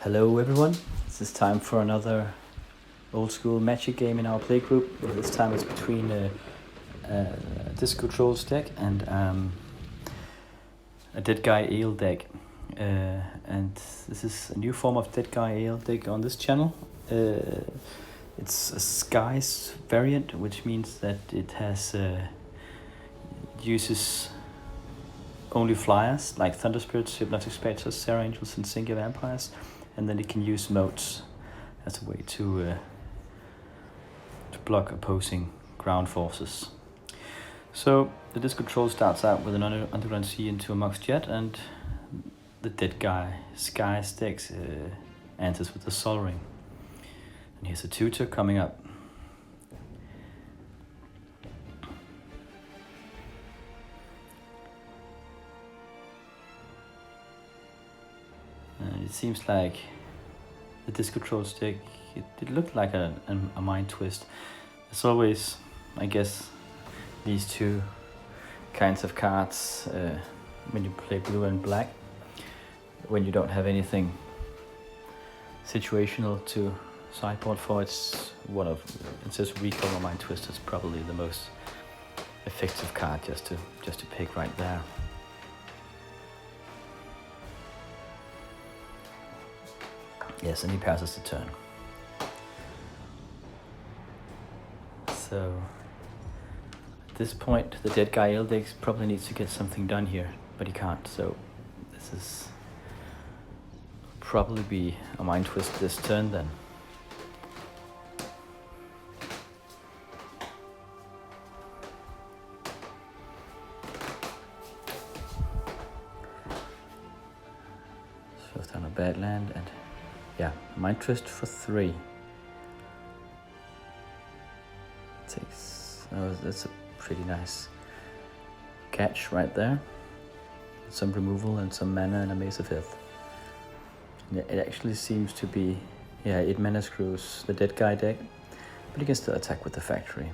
Hello everyone, this is time for another old school magic game in our playgroup. This time it's between a Disco Trolls deck and a Deadguy Ale deck. And this is a new form of Deadguy Ale deck on this channel. It's a Skies variant, which means that it has uses only flyers like Thunder Spirits, Hypnotic Spectres, Serra Angels, and Singa Vampires, and then it can use moats as a way to block opposing ground forces. So the Disco Troll starts out with an Underground Sea into a Mox Jet, and the Deadguy Skies deck answers with the Sol Ring. And here's a tutor coming up. It seems like the Disco Trolls deck, it looked like a Mind Twist. There's always, I guess, these two kinds of cards when you play blue and black. When you don't have anything situational to sideboard for, it says Recall or Mind Twist is probably the most effective card just to pick right there. Yes, and he passes the turn. So at this point, the Deadguy Ale deck probably needs to get something done here, but he can't. So this is probably be a Mind Twist this turn then. Shows down a bad land and yeah, Mind Twist for 3. That's a pretty nice catch right there. Some removal and some mana and a Mace of Ith. It actually seems to be, 8 mana screws the Deadguy deck, but he can still attack with the Factory.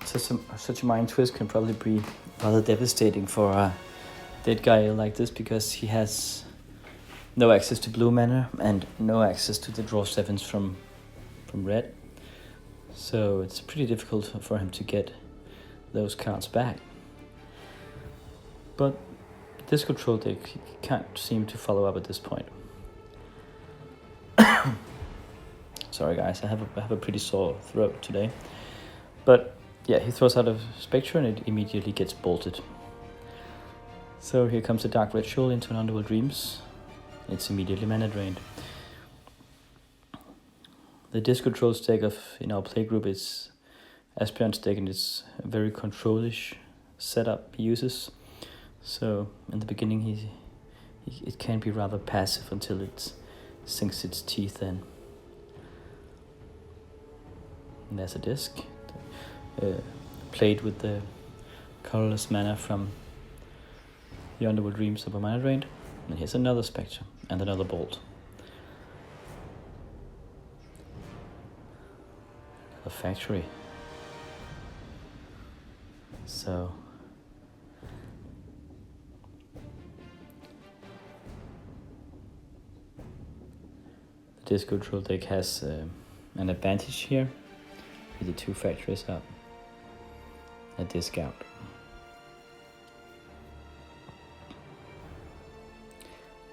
Such a Mind Twist can probably be rather devastating for a Deadguy like this, because he has no access to blue mana and no access to the draw 7s from red. So it's pretty difficult for him to get those cards back. But Disco Troll deck can't seem to follow up at this point. Sorry guys, I have a pretty sore throat today. But yeah, he throws out a Spectre and it immediately gets bolted. So here comes a Dark Ritual into an Underworld Dreams. It's immediately mana drained. The Disco Trolls deck in our playgroup is Aspirant's deck, and it's a very control-ish setup he uses. So in the beginning it can be rather passive until it sinks its teeth in. And there's a disc played with the colorless mana from the Underworld Dreams of a mana drained. And here's another Spectre and another Bolt. A Factory. So the Disco Troll deck has an advantage here with the 2 Factories up. A discount.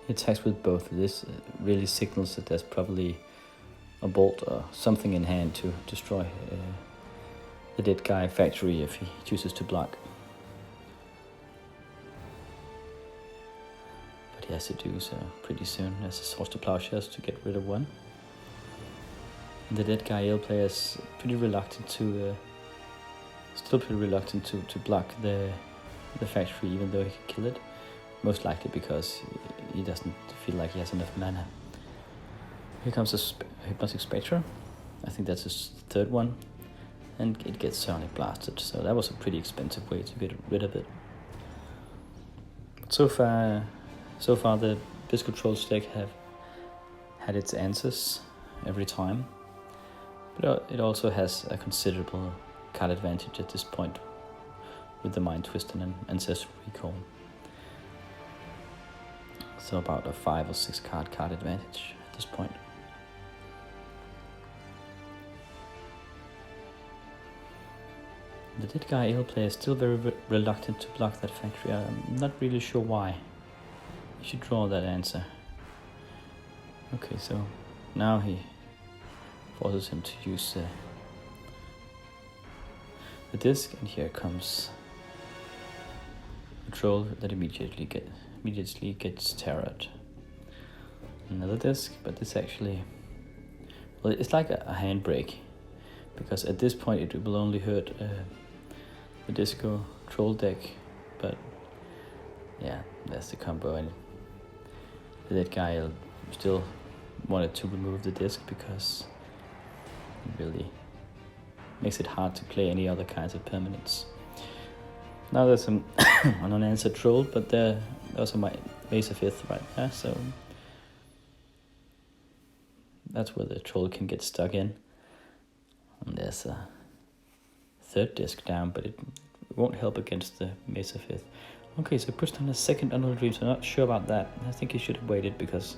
He attacks with both. This really signals that there's probably a bolt or something in hand to destroy the Deadguy Factory if he chooses to block. But he has to do so pretty soon, as he Swords to Plowshares to get rid of 1. And the Deadguy Ale player is pretty reluctant to block the Factory, even though he can kill it. Most likely because he doesn't feel like he has enough mana. Here comes a Hypnotic Spectre. I think that's his 3rd one. And it gets Sonic Blasted, so that was a pretty expensive way to get rid of it. But so far the Disco Trolls deck have had its answers every time. But it also has a considerable card advantage at this point with the Mind Twist and Ancestral Recall. So about a 5 or 6 card advantage at this point. The Deadguy Ale player is still very reluctant to block that factory. I'm not really sure why. You should draw that answer. Okay, so now he forces him to use the disc, and here comes a troll that immediately gets terrored. Another disc, but this actually, well, it's like a handbrake, because at this point it will only hurt the disco troll deck, but yeah, that's the combo, and that guy still wanted to remove the disc because it really makes it hard to play any other kinds of permanents. Now there's an unanswered troll, but there also my Mace of Fifth right there, so that's where the troll can get stuck in. And there's a third disc down, but it won't help against the Mace of Fifth. Okay, so he puts down a second Unholy Dream, so I'm not sure about that. I think he should have waited because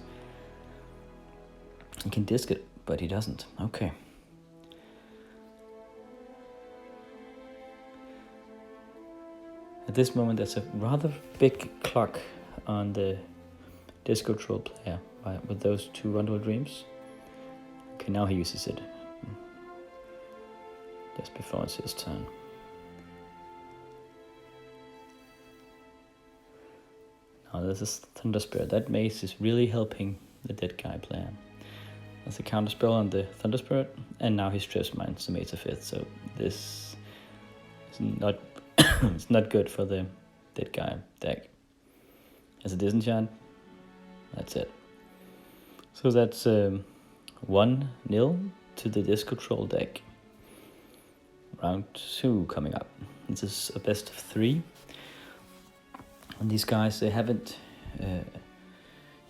he can disc it, but he doesn't. Okay. At this moment, there's a rather big clock on the Disco Troll player with those 2 Unholy Dreams. Okay, now he uses it just before it's his turn. Now there's this Thunder Spirit. That mace is really helping the Deadguy player. There's a counter spell on the Thunder Spirit, and now he stress mines the Mace of Fifth. So this is not it's not good for the Deadguy deck. As a disenchant, that's it. So that's 1-0 to the Disco Troll deck. Round 2 coming up. This is a best of 3. And these guys, they haven't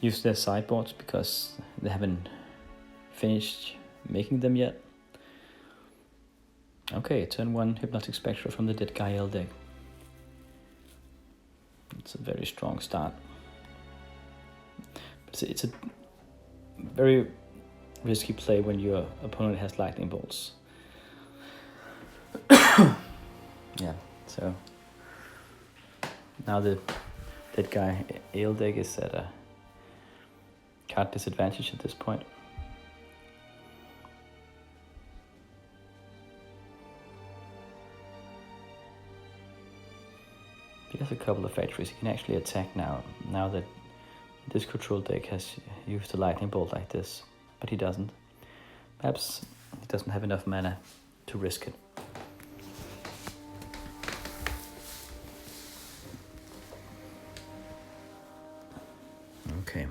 used their sideboards because they haven't finished making them yet. Okay, turn 1 Hypnotic Spectra from the Deadguy Ale deck. It's a very strong start. It's a very risky play when your opponent has lightning bolts. Yeah, so now the Deadguy Ale deck is at a card disadvantage at this point. He has a couple of factories he can actually attack now that this control deck has used a lightning bolt like this, but he doesn't. Perhaps he doesn't have enough mana to risk it. Okay.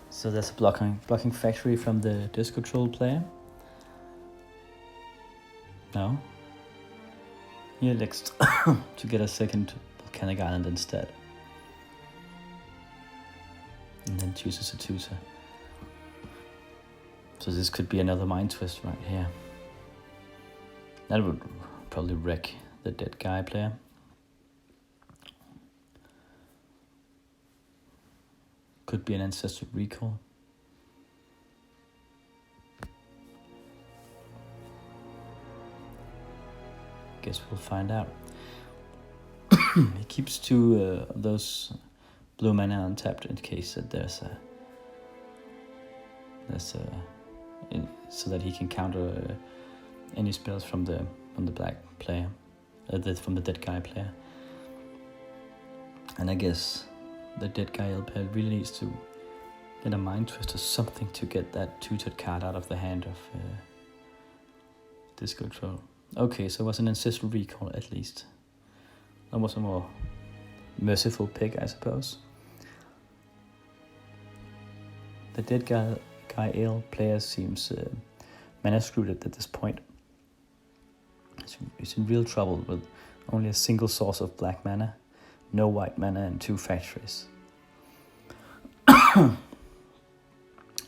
So that's a blocking factory from the Disco Troll player. No. He elects to get a second volcanic island instead. And then chooses a tutor. So this could be another mind twist right here. That would probably wreck the Deadguy player. Could be an ancestral recall. Guess we'll find out. He keeps 2 of those blue mana untapped in case that there's so that he can counter any spells from the black player, from the Deadguy player. And I guess the Deadguy player really needs to get a mind twist or something to get that tutored card out of the hand of Disco Troll. Okay, so it was an ancestral recall at least. That was a more merciful pick, I suppose. The Deadguy Ale player seems mana screwed at this point. He's in real trouble with only a single source of black mana, no white mana, and 2 factories. I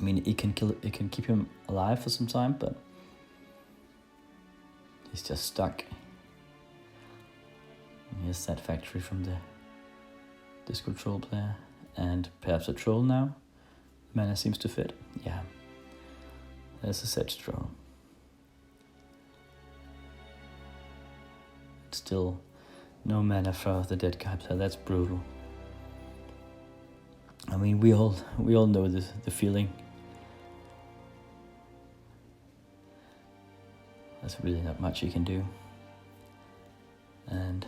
mean, it can keep him alive for some time, but he's just stuck. And here's that factory from the This control player, and perhaps a troll now. Mana seems to fit. Yeah. There's a set straw. Still no mana for the Deadguy player. That's brutal. I mean, we all know the feeling. There's really not much you can do. And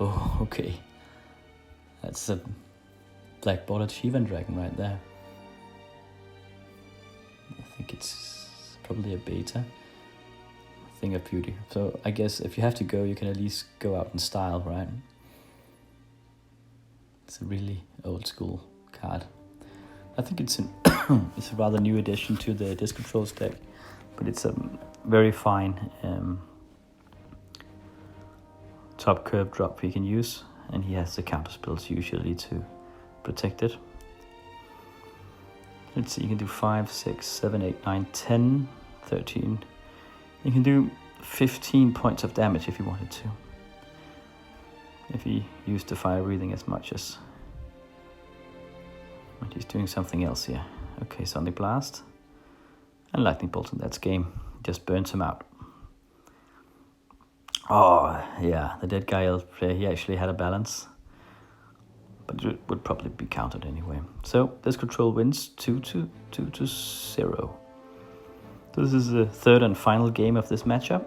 oh, okay. That's a black bordered Shivan dragon right there. I think it's probably a beta. Thing of beauty. So I guess if you have to go, you can at least go out in style, right? It's a really old school card. I think it's it's a rather new addition to the Disc Controls deck, but it's a very fine top curve drop he can use, and he has the counter spells usually to protect it. Let's see, you can do 5, 6, 7, 8, 9, 10, 13. You can do 15 points of damage if you wanted to. If he used the fire breathing as much as... But he's doing something else here. Okay, Sonic Blast. And Lightning Bolt, and that's game. Just burns him out. Oh, yeah, the Deadguy player, he actually had a balance. But it would probably be countered anyway. So, this control wins 2-0. So this is the third and final game of this matchup.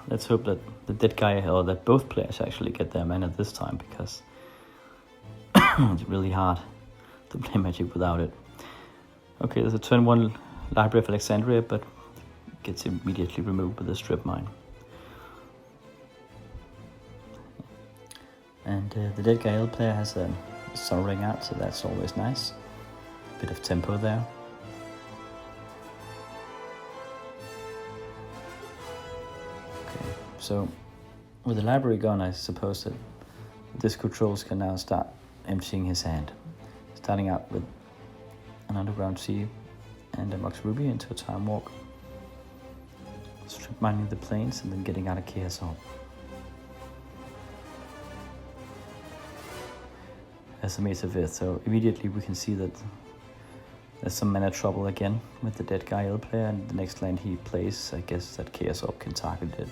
Let's hope that the Deadguy, or that both players actually get their mana this time, because it's really hard to play Magic without it. Okay, there's a turn 1 Library of Alexandria, but it gets immediately removed with the Strip Mine. And the Deadguy player has a Sun Ring out, so that's always nice. Bit of tempo there. Okay, so with the library gone, I suppose that this controls can now start emptying his hand. Starting out with an Underground Sea and a Mox Ruby into a Time Walk. Strip mining the plains and then getting out of Chaos Orb. As a Mesa Vith, so immediately we can see that there's some mana trouble again with the Deadguy player, and the next land he plays, I guess that Chaos Orb can target it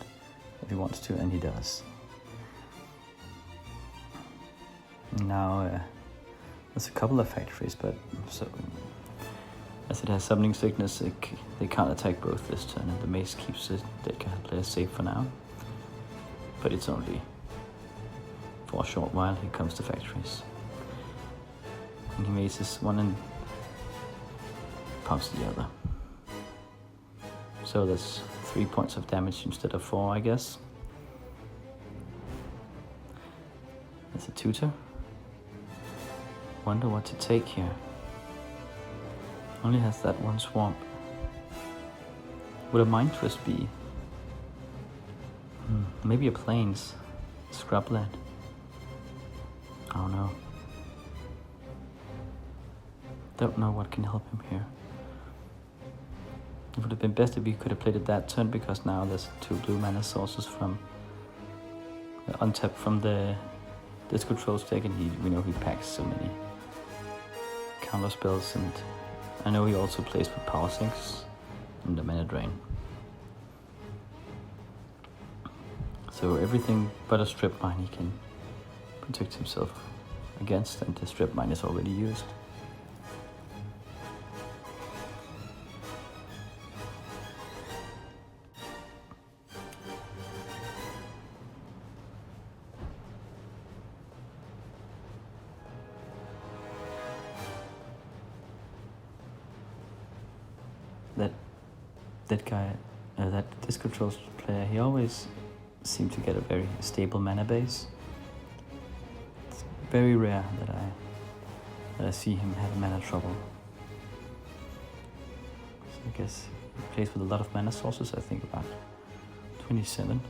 if he wants to, and he does. Now there's a couple of factories, but so as it has Summoning Sickness, they can't attack both this turn, and the Mace keeps the Deadguy player safe for now. But it's only for a short while. Here comes the factories. And he maces one and pumps the other. So that's 3 points of damage instead of 4, I guess. There's a tutor. Wonder what to take here. Only has that one swamp. Would a Mind Twist be? Maybe a Plains. Scrubland. I don't know. Don't know what can help him here. It would have been best if he could have played it that turn, because now there's 2 blue mana sources from untapped from the Disc Controls deck, and we know he packs so many counter spells, and I know he also plays with Power Sinks and the Mana Drain. So everything but a Strip Mine he can protect himself against, and the Strip Mine is already used. That Disc Controls player, he always seemed to get a very stable mana base. It's very rare that I see him have mana trouble. So I guess he plays with a lot of mana sources, I think about 27.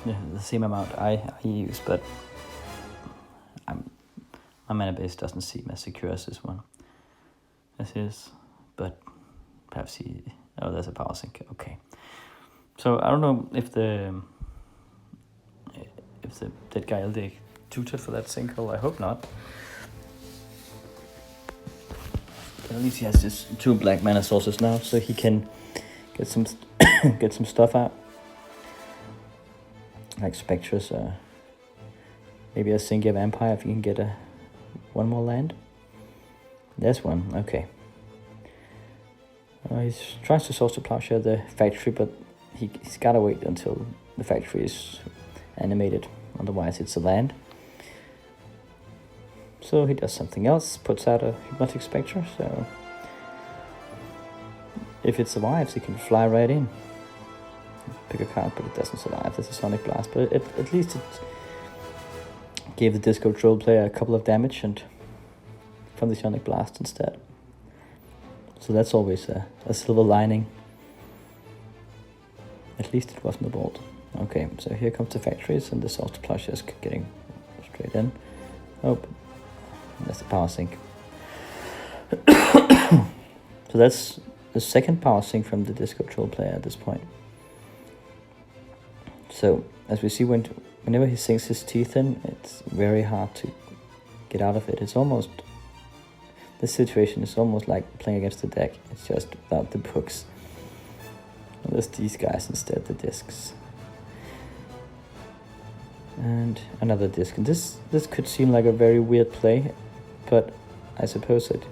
Yeah, the same amount I use, but my mana base doesn't seem as secure as this one. As his. but perhaps he... Oh, there's a power sink. Okay. So I don't know if the Deadguy LD tutored for that sinkhole. I hope not. But at least he has his 2 black mana sources now, so he can get some get some stuff out, like Spectres. Maybe a Singia Vampire if you can get 1 more land. There's one. Okay. He tries to source to Plowshare the factory, but he's gotta wait until the factory is animated, otherwise it's a land. So he does something else, puts out a Hypnotic Spectre, so if it survives he can fly right in. Pick a card, but it doesn't survive. There's a Sonic Blast, but at least it gave the Disco Troll player a couple of damage and from the Sonic Blast instead. So that's always a silver lining. At least it wasn't a bolt. Okay, so here comes the factories and the source to Plowshare is getting straight in. Oh, that's the power sink. So that's the second power sink from the Disco Troll player at this point. So as we see, whenever he sinks his teeth in, it's very hard to get out of it. It's almost... This situation is almost like playing against the deck. It's just without the books. And there's these guys instead, the discs. And another disc. And this could seem like a very weird play, but I suppose that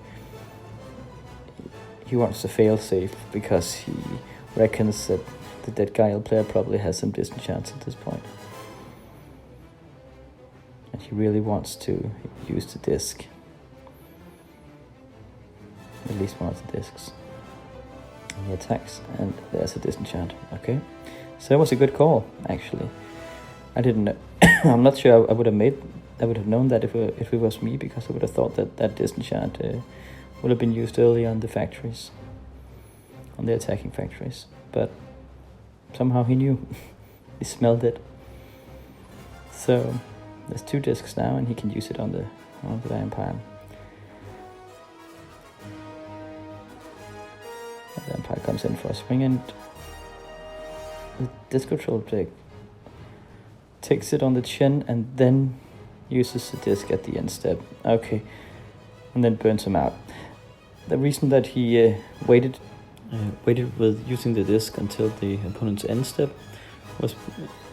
he wants to fail safe because he reckons that the Deadguy player probably has some disenchants at this point. And he really wants to use the disc. At least one of the discs. And he attacks, and there's a disenchant. Okay, so that was a good call, actually. I didn't know. I'm not sure I would have known that if it was me, because I would have thought that disenchant would have been used early on the factories, on the attacking factories. But somehow he knew. He smelled it. So there's 2 discs now, and he can use it on the Vampire. The Vampire comes in for a swing, and the Disco Troll player takes it on the chin and then uses the disc at the end step. Okay, and then burns him out. The reason that he waited with using the disc until the opponent's end step was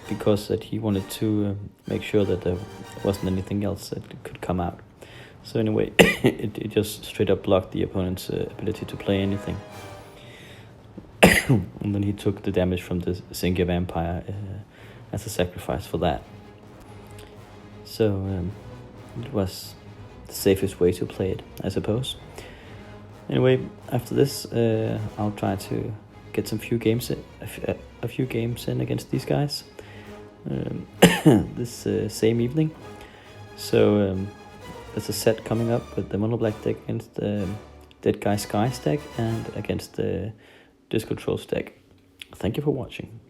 because that he wanted to make sure that there wasn't anything else that could come out. So anyway, it just straight up blocked the opponent's ability to play anything. And then he took the damage from the Singia Vampire as a sacrifice for that. So it was the safest way to play it, I suppose. Anyway, after this, I'll try to get a few games in against these guys this same evening. So there's a set coming up with the Mono Black deck against the Deadguy Sky deck and against the Disco Trolls deck. Thank you for watching.